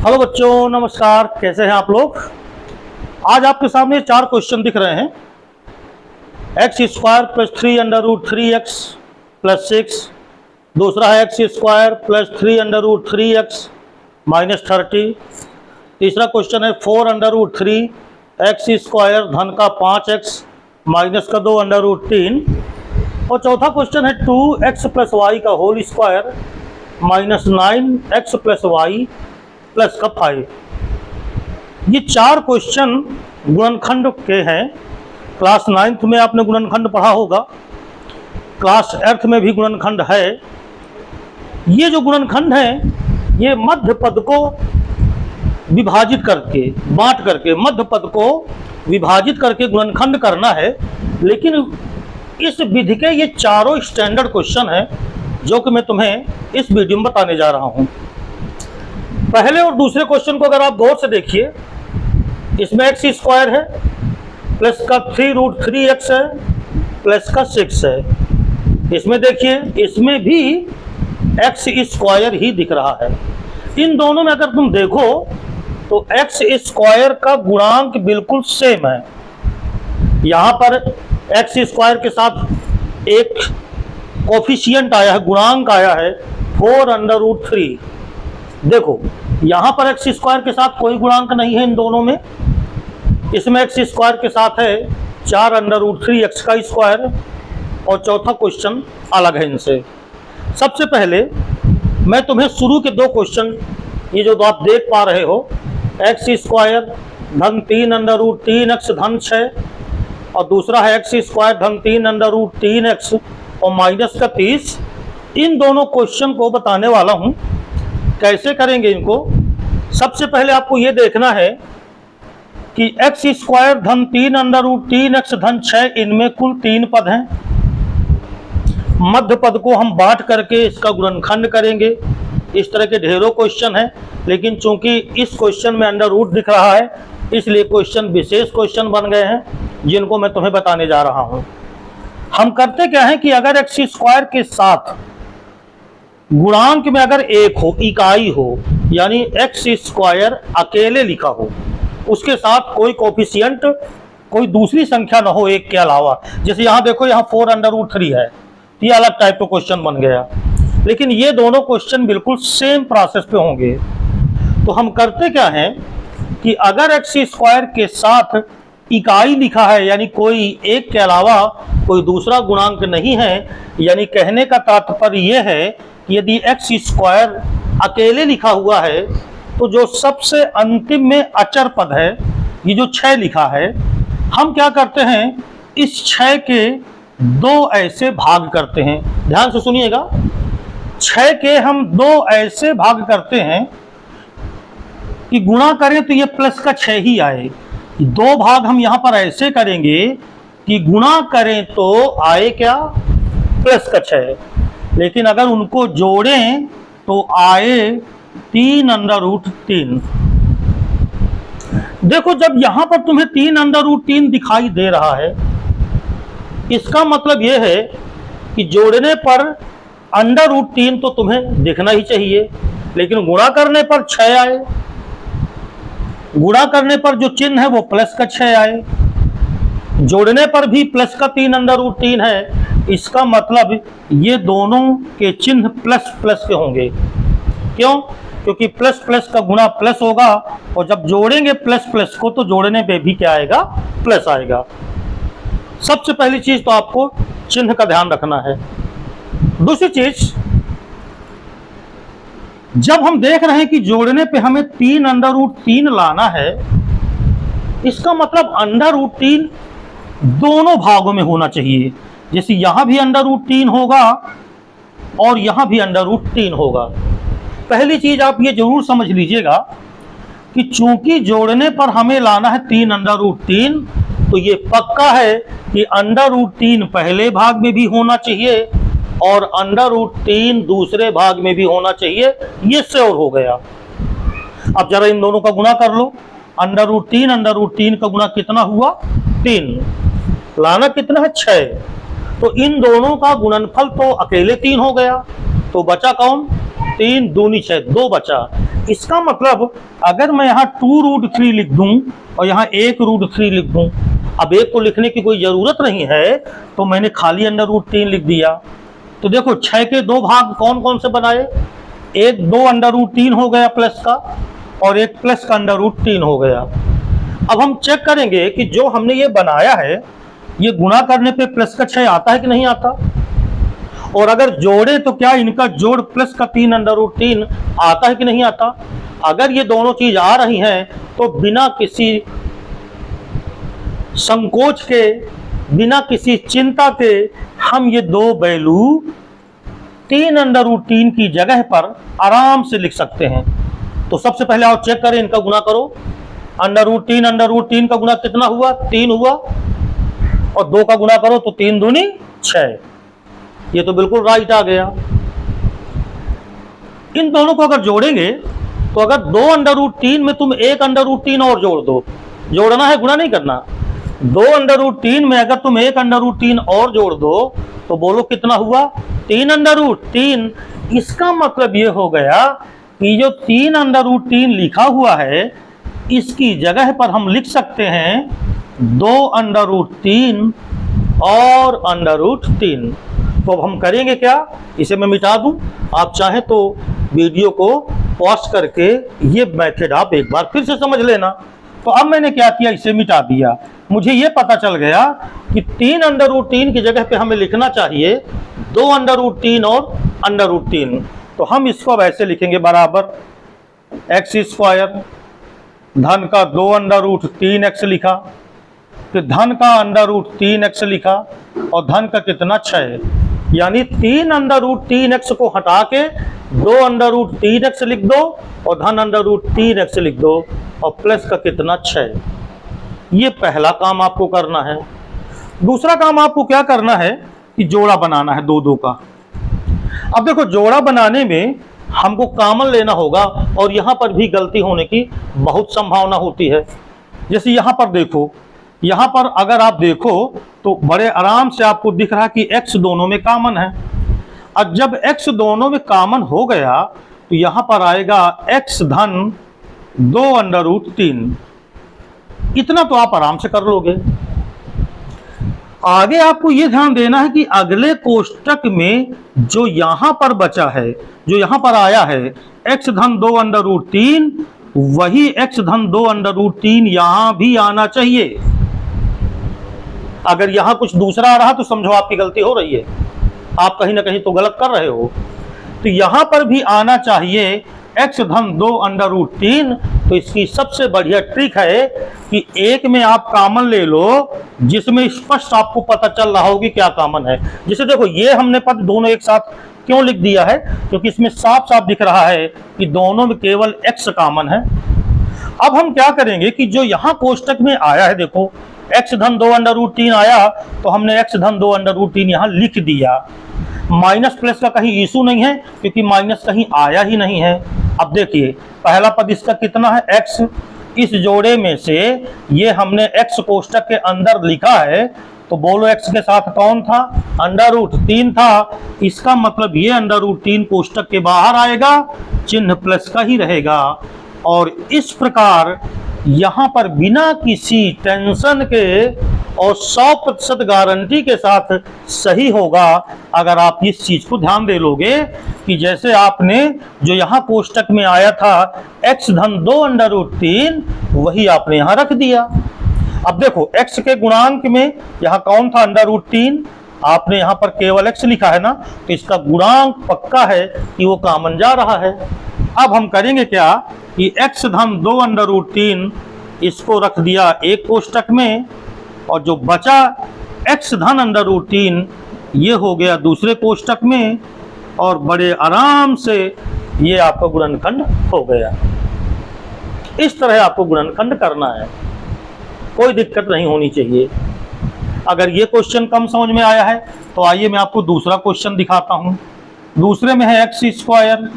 Hello बच्चों, नमस्कार। कैसे हैं आप लोग। आज आपके सामने चार क्वेश्चन दिख रहे हैं। X square plus 3 under root 3x plus 6। दूसरा है x square plus 3 under root 3x minus 30। तीसरा क्वेश्चन है 4 अंडर रूट 3 एक्स स्क्वायर धन का 5x माइनस का 2 अंडर रूट 3। और चौथा क्वेश्चन है 2x प्लस वाई का whole square minus 9x plus y plus का 5। ये चार क्वेश्चन गुणनखंड के हैं। क्लास 9th में आपने गुणनखंड पढ़ा होगा, क्लास 8th में भी गुणनखंड है। ये जो गुणनखंड है ये मध्य पद को विभाजित करके, बांट करके मध्य पद को विभाजित करके गुणनखंड करना है। लेकिन इस विधि के ये चारों स्टैंडर्ड क्वेश्चन हैं जो कि मैं तुम्हें इस वीडियो में बताने जा रहा हूं। पहले और दूसरे क्वेश्चन को अगर आप गौर से देखिए, इसमें एक्स स्क्वायर है प्लस का 3 रूट 3x है प्लस का 6 है। इसमें देखिए, इसमें भी एक्स स्क्वायर ही दिख रहा है। इन दोनों में अगर तुम देखो तो एक्स स्क्वायर का गुणांक बिल्कुल सेम है। यहां पर एक्स स्क्वायर के साथ एक कोफिशिएंट आया है, गुणांक आया है 4 अंडर रूट 3। देखो यहां पर एक्स स्क्वायर के साथ कोई गुणांक नहीं है इन दोनों में। इसमें एक्स स्क्वायर के साथ है 4 अंडर रूट 3x का स्क्वायर। और चौथा क्वेश्चन अलग है इनसे। सबसे पहले मैं तुम्हें शुरू के दो क्वेश्चन, ये जो आप देख पा रहे हो, एक्स स्क्वायर धन 3 अंडर रूट 3x धन 6 और दूसरा है एक्स स्क्वायर धन 3 अंडर रूट 3x और माइनस का 30। इन दोनों क्वेश्चन को बताने वाला हूं। कैसे करेंगे इनको? सबसे पहले आपको यह देखना है कि एक्स स्क्वायर धन 3 अंडर रूट 3x धन 6, इनमें कुल 3 पद हैं। मध्य पद को हम बांट करके इसका गुणनखंड करेंगे। इस तरह के ढेरों क्वेश्चन हैं, लेकिन चूंकि इस क्वेश्चन में अंडर रूट दिख रहा है इसलिए क्वेश्चन विशेष क्वेश्चन बन गए हैं जिनको मैं तुम्हें बताने जा रहा हूं। हम करते क्या है कि अगर एक्स स्क्वायर के साथ गुणांक में अगर एक हो, इकाई हो, यानी एक्स स्क्वायर अकेले लिखा हो, उसके साथ कोई कोफिशिएंट, कोई दूसरी संख्या ना हो एक के अलावा। जैसे यहां देखो, यहां 4 अंडर रूट 3 है, ये अलग टाइप का क्वेश्चन बन गया। लेकिन ये दोनों क्वेश्चन बिल्कुल सेम प्रोसेस पे होंगे। तो हम करते क्या है कि अगर एक्स स्क्वायर के साथ इकाई लिखा है, यानी कोई एक के अलावा कोई दूसरा गुणांक नहीं है, यानी कहने का तात्पर्य यह है यदि एक्स स्क्वायर अकेले लिखा हुआ है तो जो सबसे अंतिम में अचर पद है, ये जो 6 लिखा है, हम क्या करते हैं, इस 6 के 2 ऐसे भाग करते हैं। ध्यान से सुनिएगा, 6 के हम 2 ऐसे भाग करते हैं कि गुणा करें तो ये प्लस का 6 ही आए। 2 भाग हम यहां पर ऐसे करेंगे कि गुणा करें तो आए क्या, प्लस का 6। लेकिन अगर उनको जोड़ें तो आए 3 अंडर रूट 3। देखो, जब यहां पर तुम्हें 3 अंडर रूट 3 दिखाई दे रहा है, इसका मतलब यह है कि जोड़ने पर अंडर रूट 3 तो तुम्हें दिखना ही चाहिए, लेकिन गुणा करने पर 6 आए। गुणा करने पर जो चिन्ह है वो प्लस का 6 आए, जोड़ने पर भी प्लस का 3 अंडर रूट 3 है। इसका मतलब ये दोनों के चिन्ह प्लस प्लस के होंगे। क्यों? क्योंकि प्लस प्लस का गुणा प्लस होगा, और जब जोड़ेंगे प्लस प्लस को तो जोड़ने पे भी क्या आएगा, प्लस आएगा। सबसे पहली चीज तो आपको चिन्ह का ध्यान रखना है। दूसरी चीज, जब हम देख रहे हैं कि जोड़ने पे हमें 3 अंडर रूट 3 लाना है, इसका मतलब अंडर रूट 3 दोनों भागों में होना चाहिए। जैसे यहां भी अंडर रूट 3 होगा और यहां भी अंडर रूट 3 होगा। पहली चीज आप ये जरूर समझ लीजिएगा कि चूंकि जोड़ने पर हमें लाना है 3 अंडर रूट 3, तो ये पक्का है कि अंडर रूट 3 पहले भाग में भी होना चाहिए और अंडर रूट 3 दूसरे भाग में भी होना चाहिए। ये श्योर हो गया। अब जरा इन दोनों का गुणा कर लो। अंडर रूट 3 का गुणा कितना हुआ, 3। लाना कितना है, 6। तो इन दोनों का गुणनफल तो अकेले 3 हो गया, तो बचा कौन, 3 दूनी 6, 2 बचा। इसका मतलब अगर मैं यहाँ 2√3 लिख दूं और यहाँ 1√3 लिख दूं, अब एक को लिखने की कोई जरूरत नहीं है तो मैंने खाली √3 लिख दिया। तो देखो 6 के 2 भाग कौन कौन से बनाए, एक 2 √3 हो गया प्लस का, और एक प्लस का √3 हो गया। अब हम चेक करेंगे कि जो हमने ये बनाया है ये गुणा करने पे प्लस का 6 आता है कि नहीं आता, और अगर जोड़े तो क्या इनका जोड़ प्लस का 3 √3 आता है कि नहीं आता। अगर ये दोनों चीज आ रही हैं तो बिना किसी संकोच के, बिना किसी चिंता के हम ये दो वैल्यू 3 √3 की जगह पर आराम से लिख सकते हैं। तो सबसे पहले आओ चेक करें, इनका गुणा करो। √3 का गुणा कितना हुआ, 3 हुआ, और 2 का गुणा करो तो 3 दूनी 6। ये तो बिल्कुल राइट आ गया। इन दोनों को अगर जोड़ेंगे तो अगर 2 √3 में तुम 1 √3 और जोड़ दो, जोड़ना है गुणा नहीं करना, 2 √3 में अगर तुम 1 √3 और जोड़ दो तो बोलो कितना हुआ, 3 √3। इसका मतलब ये हो गया कि जो 3 √3 लिखा हुआ है इसकी जगह पर हम लिख सकते हैं 2 √3 और √3। तो अब हम करेंगे क्या, इसे मैं मिटा दूं, आप चाहें तो वीडियो को पॉज करके ये मेथड आप एक बार फिर से समझ लेना। तो अब मैंने क्या किया, इसे मिटा दिया। मुझे ये पता चल गया कि 3 √3 की जगह पे हमें लिखना चाहिए 2 √3 और √3। तो हम इसको वैसे लिखेंगे बराबर x² धन का 2 √3x लिखा, फिर धन का √3x लिखा, और धन का कितना 6, यानी 3 √3x को हटा के 2 √3x लिख दो और धन √3x लिख दो, और प्लस का कितना 6। ये पहला काम आपको करना है। दूसरा काम आपको क्या करना है कि जोड़ा बनाना है 2 का। अब देखो जोड़ा बनाने में हमको कॉमन लेना होगा, और यहां पर भी गलती होने की बहुत संभावना होती है। जैसे यहां पर देखो, यहां पर अगर आप देखो तो बड़े आराम से आपको दिख रहा है कि x दोनों में कॉमन है। अब जब x दोनों में कॉमन हो गया तो यहां पर आएगा x धन 2 √3। इतना तो आप आराम से कर लोगे। आगे आपको यह ध्यान देना है कि अगले कोष्टक में जो यहां पर बचा है, जो यहां पर आया है x धन 2 √3, वही x धन 2 √3 यहां भी आना चाहिए। अगर यहां कुछ दूसरा आ रहा तो समझो आपकी गलती हो रही है, आप कहीं ना कहीं तो गलत कर रहे हो। तो यहां पर भी आना चाहिए x धन 2 √3। तो इसकी सबसे बढ़िया ट्रिक है कि एक में आप कॉमन ले लो जिसमें स्पष्ट आपको पता चल रहा हो कि क्या कॉमन है। जैसे देखो ये हमने पद दोनों एक साथ क्यों लिख दिया है, क्योंकि इसमें साफ साफ दिख रहा है कि दोनों में केवल x कॉमन है। अब हम क्या करेंगे कि जो यहां कोष्टक में आया है, देखो x धन 2 √3 आया तो हमने x धन 2 √3 यहां लिख दिया। माइनस प्लस का कहीं इशू नहीं है क्योंकि माइनस कहीं आया ही नहीं है। अब देखिए पहला पद इसका कितना है, x। इस जोड़े में से ये हमने x कोष्टक के अंदर लिखा है, तो बोलो x के साथ कौन था, √3 था। इसका मतलब ये √3 कोष्टक के बाहर आएगा, चिन्ह प्लस का ही रहेगा। और इस प्रकार यहां पर बिना किसी टेंशन के और 100% गारंटी के साथ सही होगा अगर आप इस चीज को ध्यान दे लोगे कि जैसे आपने जो यहां कोष्टक में आया था x धन 2 √3 वही आपने यहां रख दिया। अब देखो x के गुणांक में यहां कौन था, √3। आपने यहां पर केवल x लिखा है ना, तो इसका गुणांक पक्का है कि वो कॉमन जा रहा है। अब हम करेंगे क्या कि x धन 2 √3 इसको रख दिया एक कोष्टक में, और जो बचा x धन √3 ये हो गया दूसरे कोष्टक में, और बड़े आराम से ये आपका गुणनखंड हो गया। इस तरह आपको गुणनखंड करना है, कोई दिक्कत नहीं होनी चाहिए। अगर ये क्वेश्चन कम समझ में आया है तो आइए मैं आपको दूसरा क्वेश्चन दिखाता हूं। दूसरे में है x²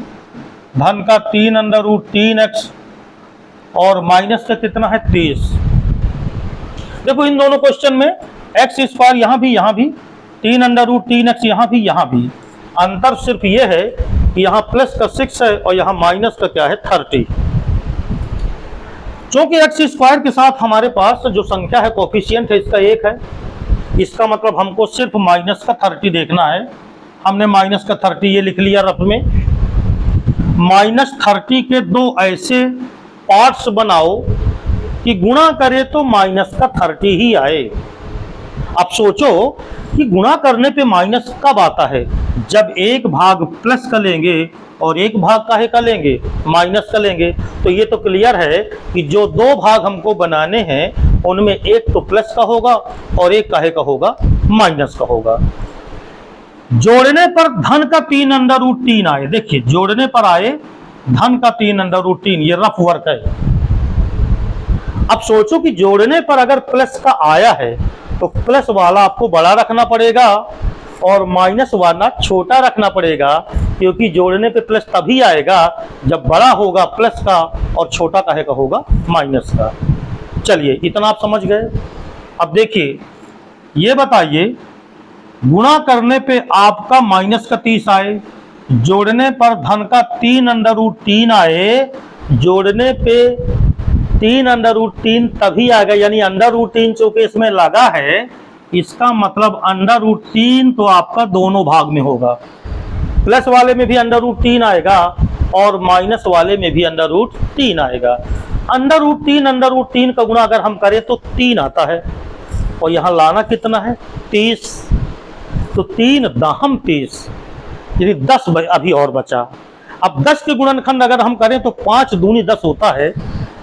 धन का 3 √3x और माइनस का कितना है 23। देखो इन दोनों क्वेश्चन में x² यहां भी 3 √3x यहां भी। अंतर सिर्फ ये है यहाँ प्लस का 6 है और यहाँ माइनस का क्या है 30। क्योंकि एक्स स्क्वायर के साथ हमारे पास जो संख्या है कोफिशिएंट है इसका 1 है, इसका मतलब हमको सिर्फ माइनस का 30 देखना है। हमने माइनस का 30 ये लिख लिया रफ में। -30 के दो ऐसे पार्ट्स बनाओ कि गुणा करे तो माइनस का 30 ही आए। अब सोचो कि गुणा करने पे माइनस कब आता है, जब एक भाग प्लस का लेंगे और एक भाग काहे का लेंगे, माइनस का लेंगे। तो ये तो क्लियर है कि जो दो भाग हमको बनाने हैं उनमें एक तो प्लस का होगा और एक काहे का होगा, माइनस का होगा। जोड़ने पर धन का 3√3 आए। देखिए जोड़ने पर आए धन का 3√3, ये रफ वर्क है। अब सोचो कि जोड़ने पर अगर प्लस का आया है तो प्लस वाला आपको बड़ा रखना पड़ेगा और माइनस वाला छोटा रखना पड़ेगा, क्योंकि जोड़ने पे प्लस तभी आएगा जब बड़ा होगा प्लस का और छोटा काहे का होगा, माइनस का। चलिए इतना आप समझ गए। अब देखिए ये बताइए, गुणा करने पे आपका माइनस का 30 आए, जोड़ने पर धन का 3√3 आए, जोड़ने पे 3√3 तभी आ गया, यानी √3 चूंकि इसमें लगा है, इसका मतलब √3 तो आपका दोनों भाग में होगा। प्लस वाले में भी √3 आएगा और माइनस वाले में भी √3 आएगा। √3 का गुणा अगर हम करें तो 3 आता है और यहाँ लाना कितना है 30, तो 3 दाहम 30, यानी 10 अभी और बचा। अब 10 के गुणनखंड अगर हम करें तो 5 दूनी 10 होता है।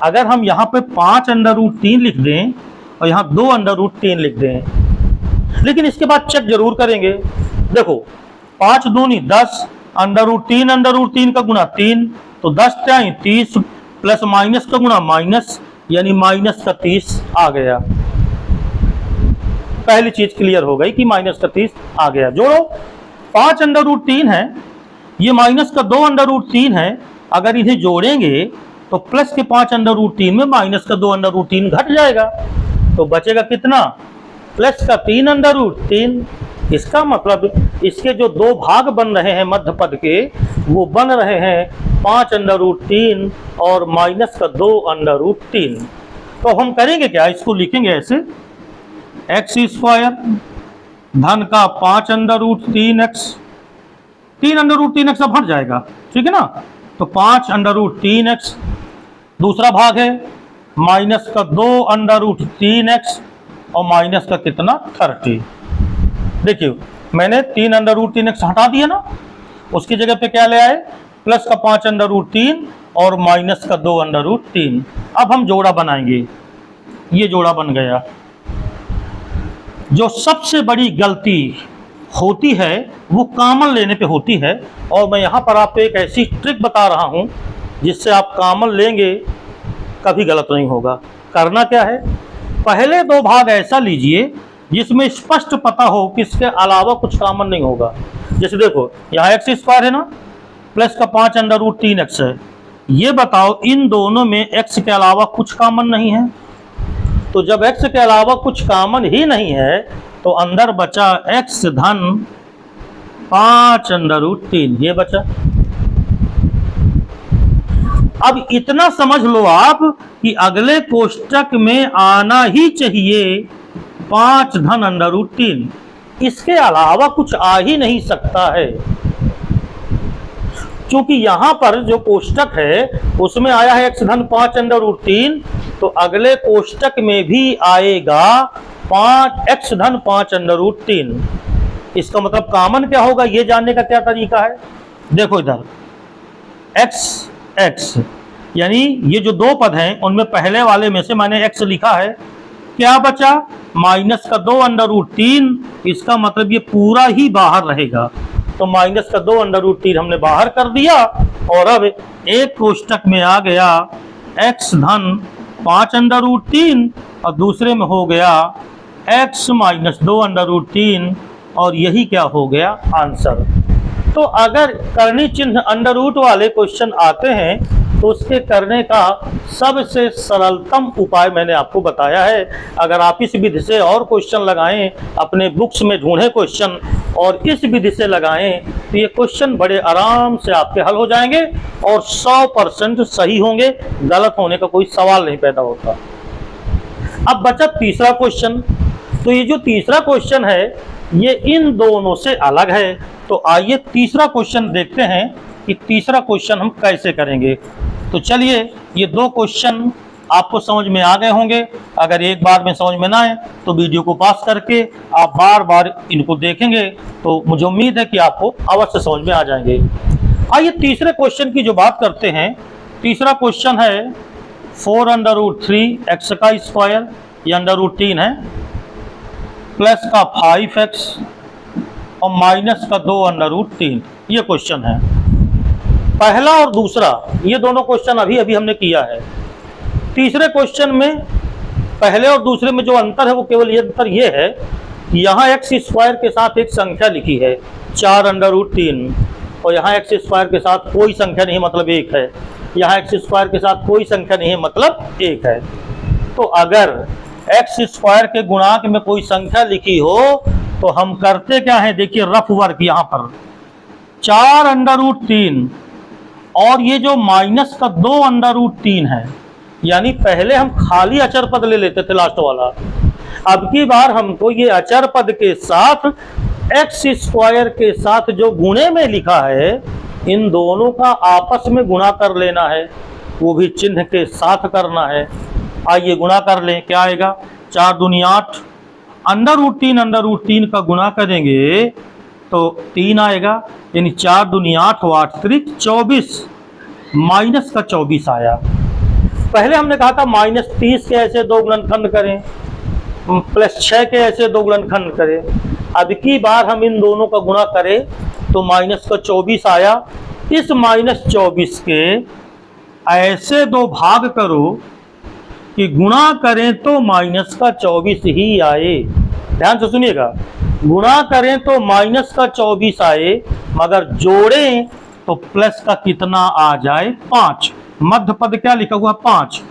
अगर हम यहाँ पे 5√3 लिख दें और यहाँ 2√3 लिख दें, लेकिन इसके बाद चेक जरूर करेंगे। देखो 5 दूनी 10, √3 का गुणा 3, तो 10 त्याई 30, प्लस माइनस का गुणा माइनस, यानी माइनस का 30 आ गया। पहली चीज क्लियर हो गई कि माइनस का 30 आ गया। जोड़ो 5√3 है, ये माइनस का 2√3 है। अगर इन्हें जोड़ेंगे तो प्लस के 5√3 में माइनस का 2√3 घट जाएगा, तो बचेगा कितना, प्लस का 3√3। इसका मतलब इसके जो दो भाग बन रहे हैं मध्य पद के, वो बन रहे हैं 5√3 और माइनस का 2√3। तो हम करेंगे क्या, इसको लिखेंगे ऐसे, x² धन का 5√3x, 3√3x अब हट जाएगा, ठीक है ना। तो 5√3x, दूसरा भाग है माइनस का 2√3x और माइनस का कितना 30। देखिए मैंने 3√3x हटा दिया ना, उसकी जगह पे क्या ले आए, प्लस का 5√3 और माइनस का 2√3। अब हम जोड़ा बनाएंगे, ये जोड़ा बन गया। जो सबसे बड़ी गलती होती है वो कॉमन लेने पे होती है, और मैं यहाँ पर आपको एक ऐसी ट्रिक बता रहा हूँ जिससे आप कॉमन लेंगे कभी गलत नहीं होगा। करना क्या है, पहले दो भाग ऐसा लीजिए जिसमें स्पष्ट पता हो कि इसके अलावा कुछ कॉमन नहीं होगा। जैसे देखो यहाँ x² है ना, प्लस का 5√3x है। ये बताओ इन दोनों में x के अलावा कुछ कॉमन नहीं है, तो जब x के अलावा कुछ कॉमन ही नहीं है तो अंदर बचा x धन 5√3, ये बचा। अब इतना समझ लो आप कि अगले कोष्टक में आना ही चाहिए 5 धन √3, इसके अलावा कुछ आ ही नहीं सकता है। क्योंकि यहां पर जो कोष्टक है उसमें आया है x धन 5√3, तो अगले कोष्टक में भी आएगा x धन 5√3। इसका मतलब कॉमन क्या होगा, ये जानने का क्या तरीका है। देखो इधर x यानी ये जो दो पद हैं उनमें पहले वाले में से मैंने x लिखा है, क्या बचा माइनस का 2√3। इसका मतलब ये पूरा ही बाहर रहेगा, तो माइनस का 2√3 हमने बाहर कर दिया और अब एक कोष्टक में आ गया x धन 5√3 और दूसरे में हो गया x माइनस 2√3, और यही क्या हो गया आंसर। तो अगर करनी चिन्ह अंडर रूट वाले क्वेश्चन आते हैं तो उसके करने का सबसे सरलतम उपाय मैंने आपको बताया है। अगर आप इस विधि से और क्वेश्चन लगाएं, अपने बुक्स में ढूंढें क्वेश्चन और इस विधि से लगाएं, तो ये क्वेश्चन बड़े आराम से आपके हल हो जाएंगे और 100% सही होंगे, गलत होने का कोई सवाल नहीं पैदा होता। अब बचा तीसरा क्वेश्चन। तो ये जो तीसरा क्वेश्चन है ये इन दोनों से अलग है। तो आइए तीसरा क्वेश्चन देखते हैं कि तीसरा क्वेश्चन हम कैसे करेंगे। तो चलिए, ये दो क्वेश्चन आपको समझ में आ गए होंगे। अगर एक बार में समझ में ना आए तो वीडियो को पॉज करके आप बार बार इनको देखेंगे तो मुझे उम्मीद है कि आपको अवश्य समझ में आ जाएंगे। आइए तीसरे क्वेश्चन की जो बात करते हैं। तीसरा क्वेश्चन है 4√3 x का स्क्वायर, ये √3 है, प्लस का 5x और माइनस का 2√3, ये क्वेश्चन है। पहला और दूसरा ये दोनों क्वेश्चन अभी अभी हमने किया है। तीसरे क्वेश्चन में पहले और दूसरे में जो अंतर है वो केवल ये अंतर ये है कि यहाँ एक्स स्क्वायर के साथ एक संख्या लिखी है 4√3 और यहाँ एक्स स्क्वायर के साथ कोई संख्या नहीं मतलब 1 है। यहाँ एक्स स्क्वायर के साथ कोई संख्या नहीं है मतलब 1 है। तो अगर एक्स स्क्वायर के गुणांक में कोई संख्या लिखी हो तो हम करते क्या है, देखिए रफ वर्क यहाँ पर 4√3 और ये जो माइनस का 2√3 है, यानी पहले हम खाली अचर पद ले लेते थे लास्ट वाला। अब की बार हमको ये अचर पद के साथ एक्स स्क्वायर के साथ जो गुणे में लिखा है इन दोनों का आपस में गुणा कर लेना है, वो भी चिन्ह के साथ करना है। आइए गुणा कर लें, क्या आएगा, 4 दूनी 8, √3 का गुणा करेंगे तो 3 आएगा, यानी 4 दूनी 8 और 8 त्रिक 24, माइनस का 24 आया। पहले हमने कहा था -30 के ऐसे दो गुणनखंड करें, +6 के ऐसे दो गुणनखंड करें। अब की बार हम इन दोनों का गुणा करें तो माइनस का 24 आया। इस -24 के ऐसे दो भाग करो कि गुणा करें तो माइनस का 24 ही आए। ध्यान से सुनिएगा, गुणा करें तो माइनस का 24 आए, मगर जोड़ें तो प्लस का कितना आ जाए, 5। मध्य पद क्या लिखा हुआ, 5।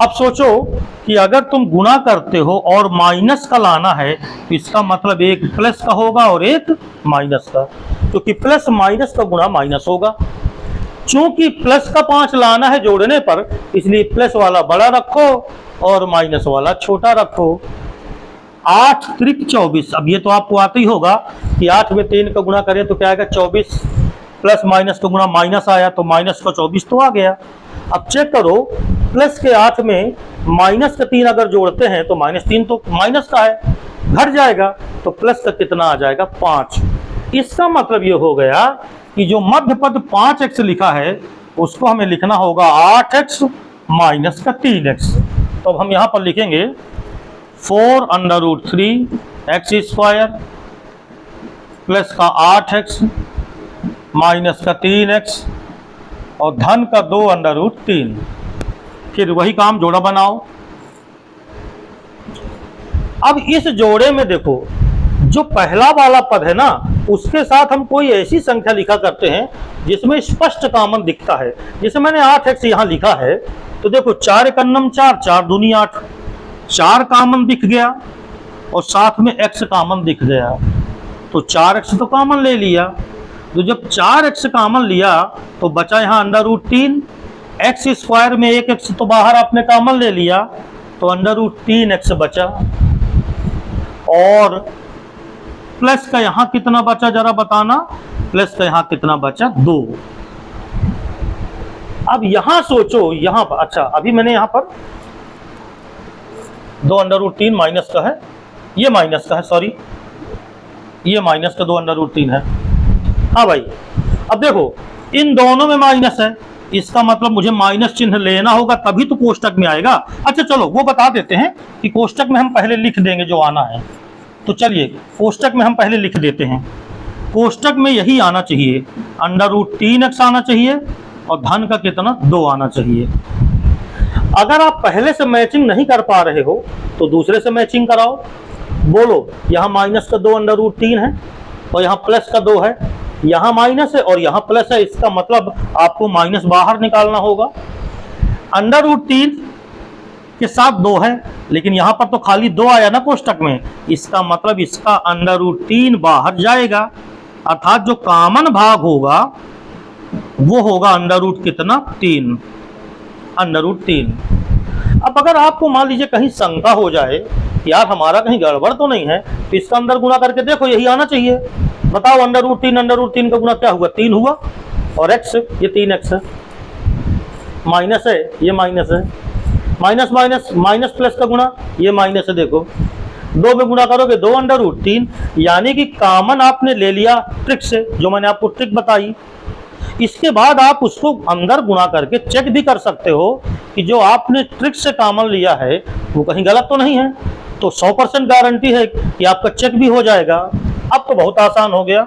अब सोचो कि अगर तुम गुणा करते हो और माइनस का लाना है तो इसका मतलब एक प्लस का होगा और एक माइनस का, क्योंकि प्लस माइनस का गुणा माइनस होगा। चूंकि प्लस का 5 लाना है जोड़ने पर, इसलिए प्लस वाला बड़ा रखो और माइनस वाला छोटा रखो। 8 त्रिक 24। अब ये तो आपको आता ही होगा कि 8 में 3 का गुणा करें तो क्या आएगा, 24, प्लस माइनस का गुणा माइनस आया तो माइनस का 24 तो आ गया। अब चेक करो, प्लस के 8 में माइनस का 3 अगर जोड़ते हैं तो -3 तो माइनस का है, घट जाएगा, तो प्लस का कितना आ जाएगा, 5। इसका मतलब ये हो गया कि जो मध्य पद 5x लिखा है उसको हमें लिखना होगा 8x माइनस का 3x। तो अब हम यहाँ पर लिखेंगे 4√3 x स्क्वायर प्लस का 8x माइनस का 3x और धन का 2√3। फिर वही काम जोड़ा बनाओ। अब इस जोड़े में देखो, जो पहला वाला पद है ना उसके साथ हम कोई ऐसी संख्या लिखा करते हैं जिसमें स्पष्ट कॉमन दिखता है। जैसे मैंने 8x यहाँ लिखा है तो देखो 4 एकन्नम 4, 4 दूनी 8, 4 कॉमन दिख गया और साथ में x कॉमन दिख गया, तो 4x तो कॉमन ले लिया। तो जब 4x कॉमन लिया तो बचा यहाँ √3, एक्स स्क्वायर में एक x तो बाहर आपने कॉमन ले लिया तो √3x बचा, और प्लस का यहाँ कितना बचा जरा बताना, प्लस का यहाँ कितना बचा, 2। अब यहाँ सोचो, यहाँ पर अच्छा अभी मैंने यहाँ पर 2√3 माइनस का है, ये माइनस का है, सॉरी ये माइनस का 2√3 है। हाँ भाई, अब देखो इन दोनों में माइनस है, इसका मतलब मुझे माइनस चिन्ह लेना होगा तभी तो कोष्टक में आएगा। अच्छा चलो वो बता देते हैं कि कोष्टक में हम पहले लिख देंगे जो आना है। तो चलिए कोष्टक में हम पहले लिख देते हैं। कोष्टक में यही आना चाहिए, √3x आना चाहिए और धन का कितना, 2 आना चाहिए। अगर आप पहले से मैचिंग नहीं कर पा रहे हो तो दूसरे से मैचिंग कराओ। बोलो यहाँ माइनस का 2 √3 है और यहाँ प्लस का 2 है, यहाँ माइनस है और यहाँ प्लस है, इसका मतलब आपको माइनस बाहर निकालना होगा। अंडर रूट 3 के साथ 2 है, लेकिन यहाँ पर तो खाली 2 आया ना कोष्टक में, इसका मतलब इसका अंडर रूट 3 बाहर जाएगा, अर्थात जो कॉमन भाग होगा वो होगा अंडर रूट कितना 3, अंडर रूट 3। अब अगर आपको मान लीजिए कहीं शंका हो जाए कि यार हमारा कहीं गड़बड़ तो नहीं है, तो इसका अंदर गुणा करके देखो, यही आना चाहिए। बताओ अंडर रूट 3 का गुणा क्या हुआ, 3 हुआ, और x ये 3x है, माइनस है ये माइनस है, माइनस माइनस माइनस प्लस का गुणा ये माइनस है, देखो 2 में गुणा करोगे 2 अंडर रूट 3, यानी कि कॉमन आपने ले लिया ट्रिक से, जो मैंने आपको ट्रिक बताई। इसके बाद आप उसको अंदर गुणा करके चेक भी कर सकते हो कि जो आपने ट्रिक से कॉमन लिया है वो कहीं गलत तो नहीं है, तो 100% गारंटी है कि आपका चेक भी हो जाएगा। अब तो बहुत आसान हो गया।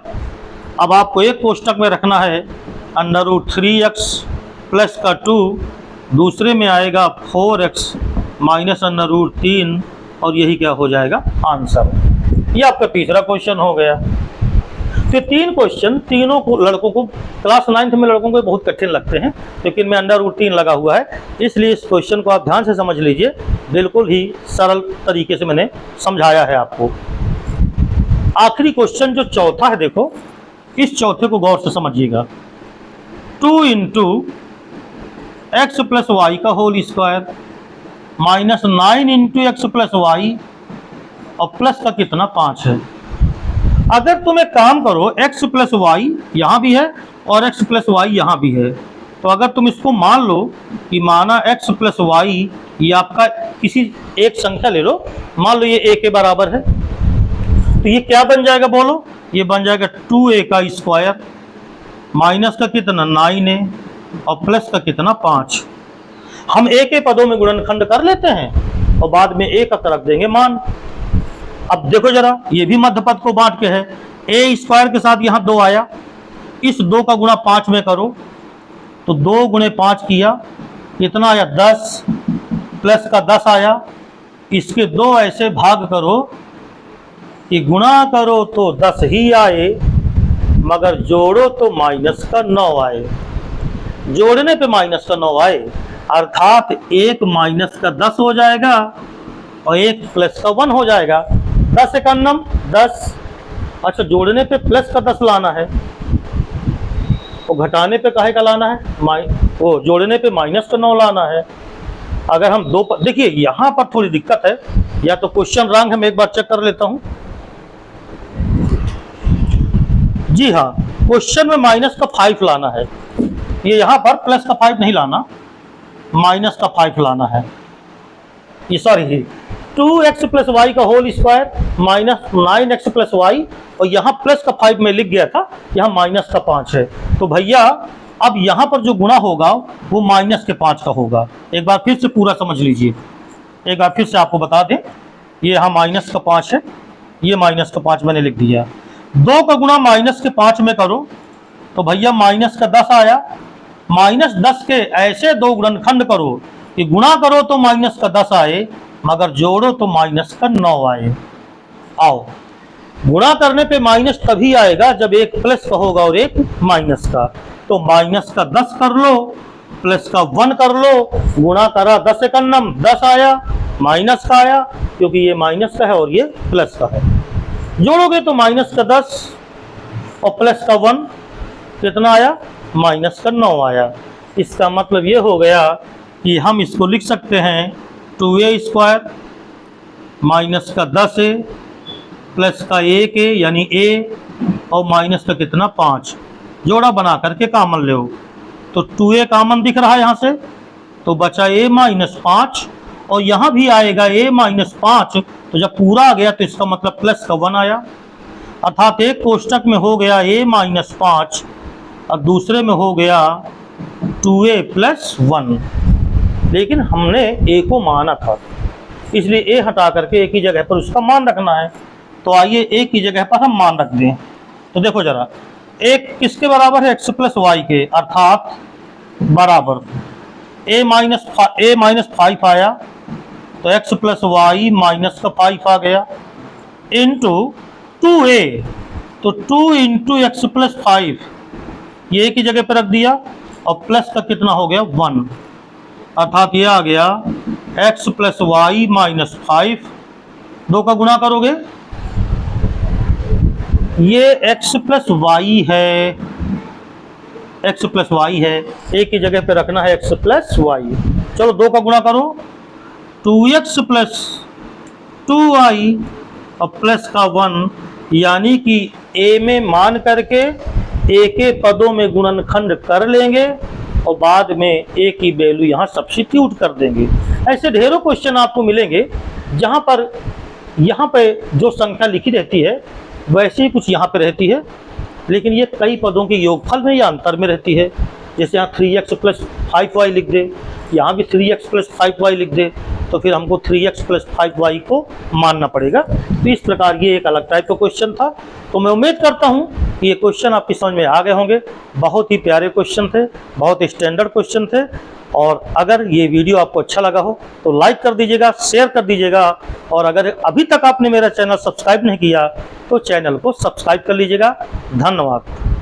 अब आपको एक कोष्टक में रखना है अंडर रूट 3x प्लस का 2, दूसरे में आएगा 4x माइनस अंडर रूट 3, और यही क्या हो जाएगा आंसर। ये आपका तीसरा क्वेश्चन हो गया। तो 3 क्वेश्चन तीनों को लड़कों को क्लास 9th में लड़कों को बहुत कठिन लगते हैं, लेकिन में अंडर रूट 3 लगा हुआ है, इसलिए इस क्वेश्चन को आप ध्यान से समझ लीजिए। बिल्कुल ही सरल तरीके से मैंने समझाया है आपको। आखिरी क्वेश्चन जो चौथा है, देखो इस चौथे को गौर से समझिएगा। 2 इंटू एक्स प्लस वाई का whole square minus 9 into x plus y, और प्लस का कितना 5 है। अगर तुम एक काम करो, x प्लस वाई यहाँ भी है और x प्लस वाई यहाँ भी है, तो अगर तुम इसको मान लो कि माना x प्लस वाई ये आपका किसी एक संख्या ले लो, मान लो ये a के बराबर है, तो ये क्या बन जाएगा बोलो, ये बन जाएगा 2a का स्क्वायर माइनस का कितना 9a और प्लस का कितना 5। हम a के पदों में गुणनखंड कर लेते हैं और बाद में a का रख देंगे मान। अब देखो जरा, ये भी मध्य पद को बांट के है, a स्क्वायर के साथ यहाँ 2 आया, इस 2 का गुणा 5 में करो, तो 2 गुणे 5 किया, कितना आया 10, प्लस का 10 आया, इसके 2 ऐसे भाग करो कि गुणा करो तो 10 ही आए, मगर जोड़ो तो माइनस का 9 आए। जोड़ने पे माइनस का 9 आए, अर्थात एक माइनस का 10 हो जाएगा और एक प्लस का 1 हो जाएगा। 10 एकन्नम 10। अच्छा, जोड़ने पे प्लस का 10 लाना है, वो घटाने पे काहे का लाना है, वो जोड़ने पे माइनस का 9 लाना है। अगर हम दो देखिए यहाँ पर थोड़ी दिक्कत है, या तो क्वेश्चन रॉन्ग है, मैं एक बार चेक कर लेता हूँ। जी हाँ, क्वेश्चन में माइनस का 5 लाना है, ये यहाँ पर प्लस का 5 नहीं लाना, माइनस का 5 लाना है। ये सॉरी 2x प्लस वाई का whole square minus 9x plus y, और यहाँ प्लस का 5 में लिख गया था, यहाँ माइनस का 5 है। तो भैया अब यहाँ पर जो गुणा होगा वो माइनस के 5 का होगा। एक बार फिर से पूरा समझ लीजिए, एक बार फिर से आपको बता दें, ये यहाँ माइनस का 5 है, ये माइनस का 5 मैंने लिख दिया। 2 का गुणा माइनस के 5 में करो तो भैया माइनस का 10 आया, माइनस 10 के ऐसे 2 गुणनखंड करो कि गुणा करो तो माइनस का 10 आए, मगर जोड़ो तो माइनस का 9 आए। आओ, गुणा करने पे माइनस तभी आएगा जब एक प्लस का होगा और एक माइनस का। तो माइनस का 10 कर लो, प्लस का 1 कर लो, गुणा करा 10 एकन्नम 10 आया, माइनस का आया, क्योंकि ये माइनस का है और ये प्लस का है। जोड़ोगे तो माइनस का 10 और प्लस का 1 कितना आया, माइनस का 9 आया। इसका मतलब ये हो गया कि हम इसको लिख सकते हैं 2a स्क्वायर माइनस का 10a प्लस का 1a यानी a और माइनस का कितना 5, जोड़ा बना करके कॉमन ले, तो 2a कॉमन दिख रहा है यहाँ से, तो बचा a माइनस 5, और यहाँ भी आएगा a माइनस 5, तो जब पूरा आ गया तो इसका मतलब प्लस का 1 आया, अर्थात एक कोष्टक में हो गया a माइनस 5 और दूसरे में हो गया 2a प्लस 1। लेकिन हमने a को माना था, इसलिए a हटा करके a की जगह पर उसका मान रखना है। तो आइए a की जगह पर हम मान रख दें। तो देखो जरा, एक किसके बराबर है, x प्लस वाई के, अर्थात बराबर a माइनस 5 आया, तो x प्लस वाई माइनस का 5 आ गया, इंटू 2a तो 2 इंटू एक्स प्लस 5 ये एक ही जगह पर रख दिया और प्लस का कितना हो गया 1, अर्थात ये आ गया x प्लस वाई माइनस 5। 2 का गुणा करोगे, ये x प्लस वाई है, x प्लस वाई है, एक ही जगह पे रखना है x प्लस वाई। चलो 2 का गुणा करो, 2x प्लस 2y और प्लस का 1, यानी कि a में मान करके a के पदों में गुणनखंड कर लेंगे और बाद में a की वैल्यू यहाँ सब्स्टिट्यूट कर देंगे। ऐसे ढेरों क्वेश्चन आपको मिलेंगे जहाँ पर यहाँ पे जो संख्या लिखी रहती है वैसे ही कुछ यहाँ पे रहती है, लेकिन ये कई पदों के योगफल में या अंतर में रहती है। जैसे यहाँ 3x प्लस 5y लिख दे, यहाँ भी 3x प्लस 5y लिख दे, तो फिर हमको 3x प्लस 5y को मानना पड़ेगा। तो इस प्रकार ये एक अलग टाइप का क्वेश्चन था। तो मैं उम्मीद करता हूँ कि ये क्वेश्चन आपकी समझ में आ गए होंगे। बहुत ही प्यारे क्वेश्चन थे, बहुत स्टैंडर्ड क्वेश्चन थे। और अगर ये वीडियो आपको अच्छा लगा हो तो लाइक कर दीजिएगा, शेयर कर दीजिएगा, और अगर अभी तक आपने मेरा चैनल सब्सक्राइब नहीं किया तो चैनल को सब्सक्राइब कर लीजिएगा। धन्यवाद।